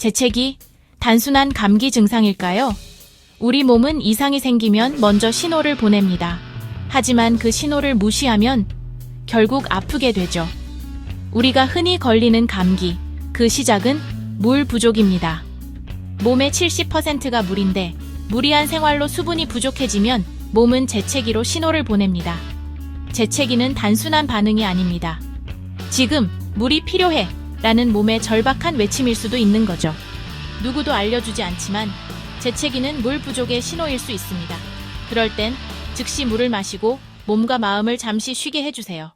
재채기, 단순한 감기 증상일까요? 우리 몸은 이상이 생기면 먼저 신호를 보냅니다. 하지만 그 신호를 무시하면 결국 아프게 되죠. 우리가 흔히 걸리는 감기, 그 시작은 물 부족입니다. 몸의 70%가 물인데 무리한 생활로 수분이 부족해지면 몸은 재채기로 신호를 보냅니다. 재채기는 단순한 반응이 아닙니다. 지금 물이 필요해 라는 몸의 절박한 외침일 수도 있는 거죠. 누구도 알려주지 않지만 재채기는 물 부족의 신호일 수 있습니다. 그럴 땐 즉시 물을 마시고 몸과 마음을 잠시 쉬게 해주세요.